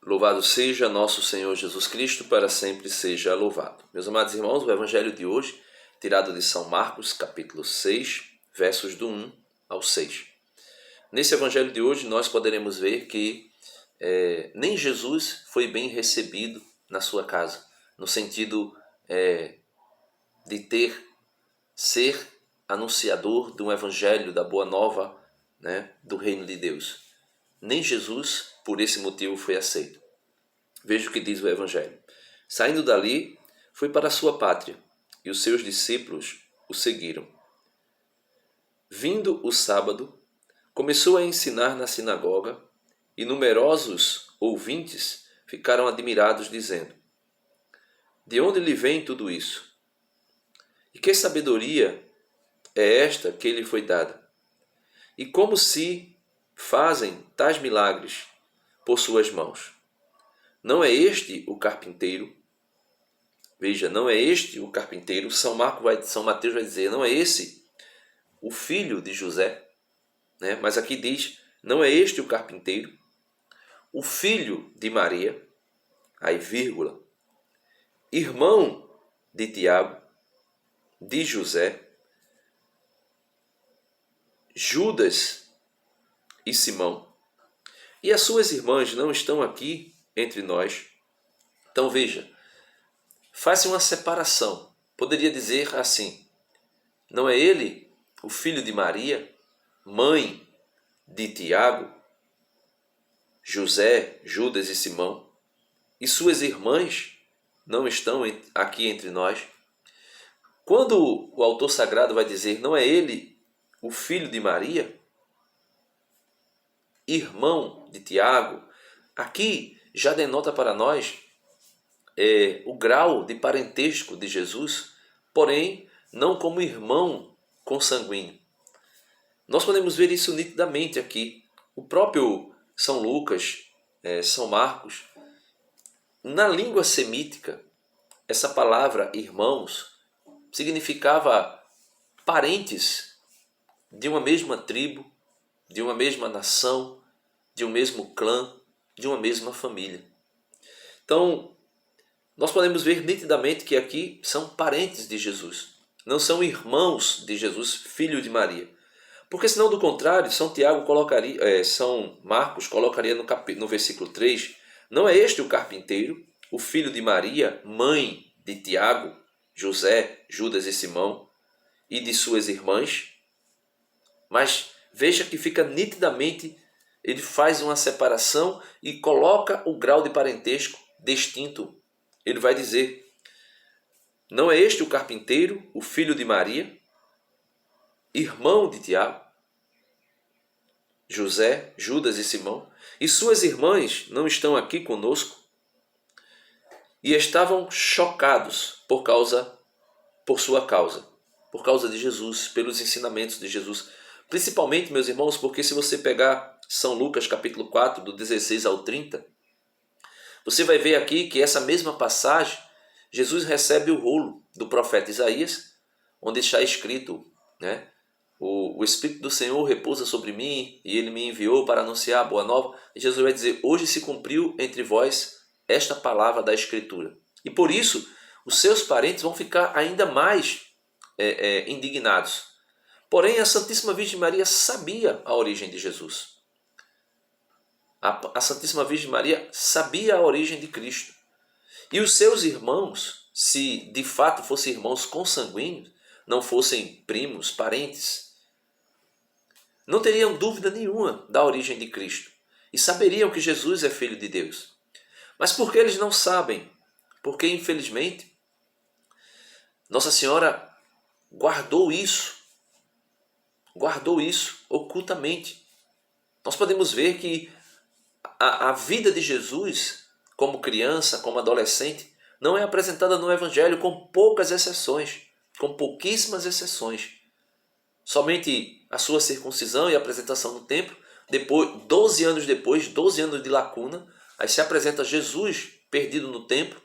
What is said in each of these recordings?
Louvado seja nosso Senhor Jesus Cristo, para sempre seja louvado. Meus amados irmãos, o Evangelho de hoje, tirado de São Marcos, capítulo 6, versos do 1 ao 6. Nesse Evangelho de hoje, nós poderemos ver que nem Jesus foi bem recebido na sua casa, no sentido de ser anunciador de um Evangelho, da Boa Nova, do Reino de Deus. Nem Jesus, por esse motivo, foi aceito. Veja o que diz o Evangelho. Saindo dali, foi para a sua pátria, e os seus discípulos o seguiram. Vindo o sábado, começou a ensinar na sinagoga, e numerosos ouvintes ficaram admirados, dizendo: de onde lhe vem tudo isso? E que sabedoria é esta que lhe foi dada? E como se fazem tais milagres por suas mãos? Não é este o carpinteiro? Veja, não é este o carpinteiro. São Mateus vai dizer, não é esse o filho de José? Mas aqui diz, não é este o carpinteiro? O filho de Maria, aí vírgula, irmão de Tiago, de José, Judas e Simão. E as suas irmãs não estão aqui entre nós? Então veja, faz-se uma separação. Poderia dizer assim, não é ele o filho de Maria, mãe de Tiago, José, Judas e Simão? E suas irmãs não estão aqui entre nós? Quando o autor sagrado vai dizer, não é ele o filho de Maria, irmão de Tiago, aqui já denota para nós o grau de parentesco de Jesus, porém não como irmão consanguíneo. Nós podemos ver isso nitidamente aqui. O próprio São Lucas, São Marcos, na língua semítica, essa palavra irmãos significava parentes de uma mesma tribo, de uma mesma nação, de um mesmo clã, de uma mesma família. Então, nós podemos ver nitidamente que aqui são parentes de Jesus, não são irmãos de Jesus, filho de Maria. Porque senão, do contrário, São Marcos colocaria no versículo 3, não é este o carpinteiro, o filho de Maria, mãe de Tiago, José, Judas e Simão, e de suas irmãs? Mas veja que fica nitidamente, ele faz uma separação e coloca o grau de parentesco distinto. Ele vai dizer, não é este o carpinteiro, o filho de Maria, irmão de Tiago, José, Judas e Simão? E suas irmãs não estão aqui conosco? E estavam chocados por sua causa, por causa de Jesus, pelos ensinamentos de Jesus. Principalmente, meus irmãos, porque se você pegar São Lucas capítulo 4, do 16 ao 30, você vai ver aqui que essa mesma passagem, Jesus recebe o rolo do profeta Isaías, onde está escrito, o Espírito do Senhor repousa sobre mim e ele me enviou para anunciar a boa nova. E Jesus vai dizer, hoje se cumpriu entre vós esta palavra da Escritura. E por isso, os seus parentes vão ficar ainda mais indignados. Porém, a Santíssima Virgem Maria sabia a origem de Jesus. A Santíssima Virgem Maria sabia a origem de Cristo. E os seus irmãos, se de fato fossem irmãos consanguíneos, não fossem primos, parentes, não teriam dúvida nenhuma da origem de Cristo. E saberiam que Jesus é Filho de Deus. Mas por que eles não sabem? Porque, infelizmente, Nossa Senhora guardou isso ocultamente. Nós podemos ver que a vida de Jesus, como criança, como adolescente, não é apresentada no Evangelho, com pouquíssimas exceções. Somente a sua circuncisão e a apresentação no templo, depois, 12 anos depois, 12 anos de lacuna, aí se apresenta Jesus perdido no templo,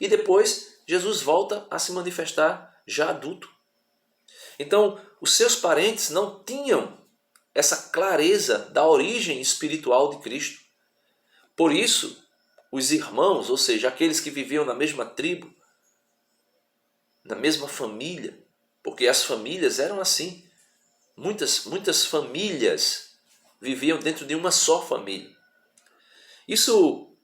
e depois Jesus volta a se manifestar já adulto. Então, os seus parentes não tinham essa clareza da origem espiritual de Cristo. Por isso, os irmãos, ou seja, aqueles que viviam na mesma tribo, na mesma família, porque as famílias eram assim. Muitas famílias viviam dentro de uma só família. Isso,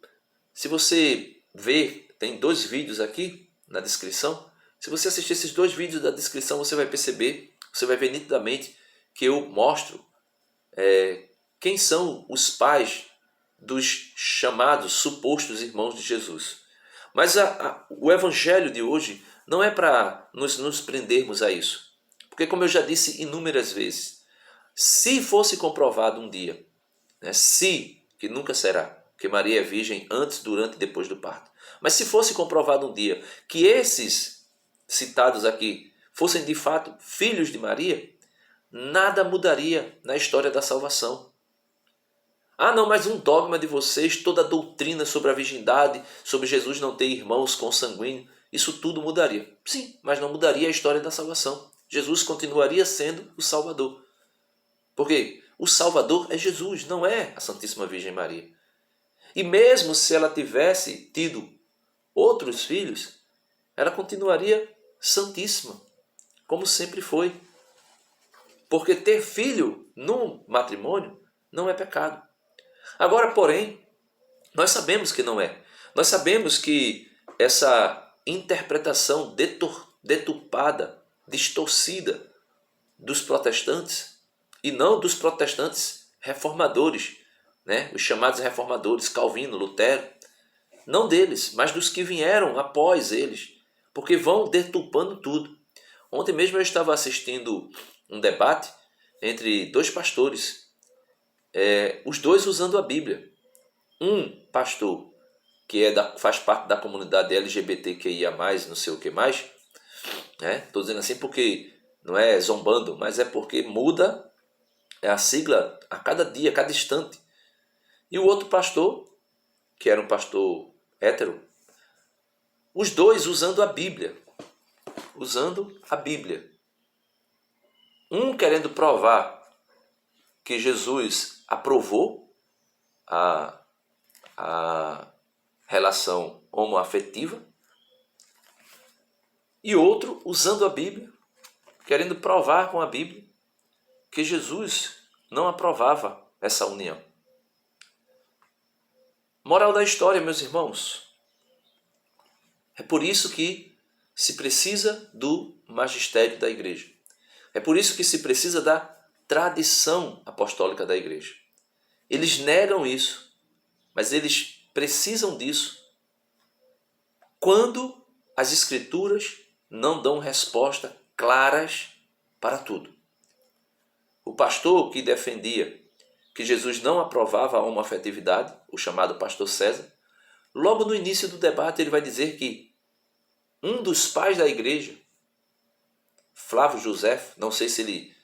se você ver, tem 2 vídeos aqui na descrição. Se você assistir esses 2 vídeos da descrição, você vai perceber, você vai ver nitidamente que eu mostro quem são os pais dos chamados supostos irmãos de Jesus. Mas o evangelho de hoje não é para nos prendermos a isso. Porque, como eu já disse inúmeras vezes, se fosse comprovado um dia, né, que nunca será, que Maria é virgem antes, durante e depois do parto, mas se fosse comprovado um dia que esses citados aqui fossem de fato filhos de Maria, nada mudaria na história da salvação. Ah, não, mas um dogma de vocês, toda a doutrina sobre a virgindade, sobre Jesus não ter irmãos consanguíneos, isso tudo mudaria. Sim, mas não mudaria a história da salvação. Jesus continuaria sendo o Salvador. Porque o Salvador é Jesus, não é a Santíssima Virgem Maria. E mesmo se ela tivesse tido outros filhos, ela continuaria santíssima, como sempre foi. Porque ter filho no matrimônio não é pecado. Agora, porém, nós sabemos que não é. Nós sabemos que essa interpretação deturpada, distorcida dos protestantes, e não dos protestantes reformadores, né? Os chamados reformadores, Calvino, Lutero, não deles, mas dos que vieram após eles, porque vão deturpando tudo. Ontem mesmo eu estava assistindo um debate entre 2 pastores, os 2 usando a Bíblia. Um pastor que faz parte da comunidade LGBTQIA+, não sei o que mais, né? Estou dizendo assim porque não é zombando, mas é porque muda a sigla a cada dia, a cada instante. E o outro pastor, que era um pastor hétero, os 2 usando a Bíblia. Usando a Bíblia. Um querendo provar que Jesus aprovou a relação homoafetiva, e outro usando a Bíblia, querendo provar com a Bíblia que Jesus não aprovava essa união. Moral da história, meus irmãos, é por isso que se precisa do magistério da igreja. É por isso que se precisa da tradição apostólica da igreja. Eles negam isso, mas eles precisam disso quando as escrituras não dão resposta claras para tudo. O pastor que defendia que Jesus não aprovava a homoafetividade, o chamado pastor César, logo no início do debate ele vai dizer que um dos pais da igreja, Flávio José, não sei se ele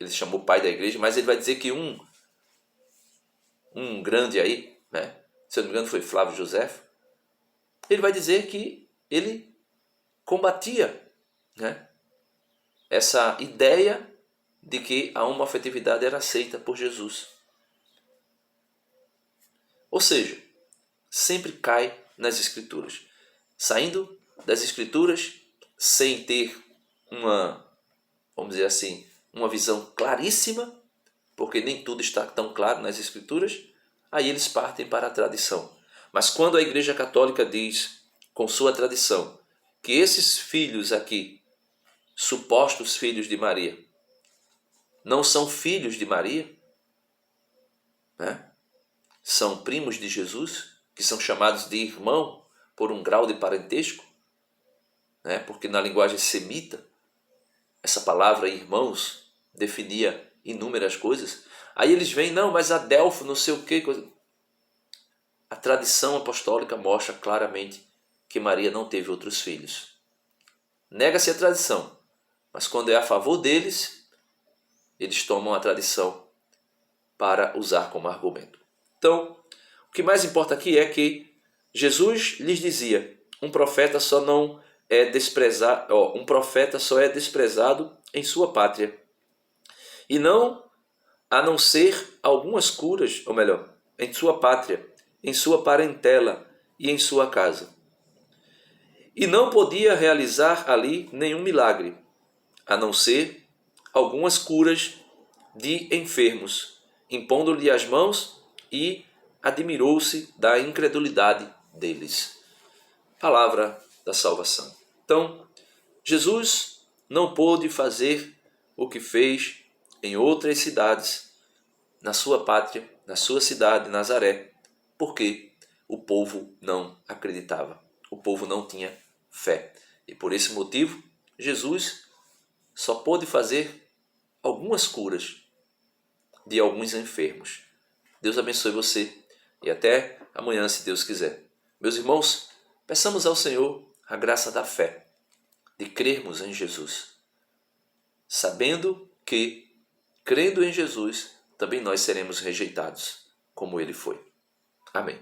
chamou pai da igreja, mas ele vai dizer que um grande aí, né? Se eu não me engano foi Flávio José, ele vai dizer que ele combatia, né, essa ideia de que a homoafetividade era aceita por Jesus. Ou seja, sempre cai nas escrituras. Saindo das escrituras sem ter vamos dizer assim, uma visão claríssima, porque nem tudo está tão claro nas escrituras, aí eles partem para a tradição. Mas quando a Igreja Católica diz, com sua tradição, que esses filhos aqui, supostos filhos de Maria, não são filhos de Maria, né? São primos de Jesus, que são chamados de irmão por um grau de parentesco, né? Porque na linguagem semita, essa palavra irmãos definia inúmeras coisas. Aí eles vêm, não, mas Adelfo, não sei o que. A tradição apostólica mostra claramente que Maria não teve outros filhos. Nega-se a tradição, mas quando é a favor deles, eles tomam a tradição para usar como argumento. Então, o que mais importa aqui é que Jesus lhes dizia, um profeta só é desprezado em sua pátria. E não, a não ser algumas curas, ou melhor, em sua pátria, em sua parentela e em sua casa. E não podia realizar ali nenhum milagre, a não ser algumas curas de enfermos, impondo-lhe as mãos, e admirou-se da incredulidade deles. Palavra da salvação. Então, Jesus não pôde fazer o que fez em outras cidades, na sua pátria, na sua cidade, Nazaré, porque o povo não acreditava, o povo não tinha fé. E por esse motivo, Jesus só pôde fazer algumas curas de alguns enfermos. Deus abençoe você e até amanhã, se Deus quiser. Meus irmãos, peçamos ao Senhor a graça da fé, de crermos em Jesus, sabendo que, crendo em Jesus, também nós seremos rejeitados, como ele foi. Amém.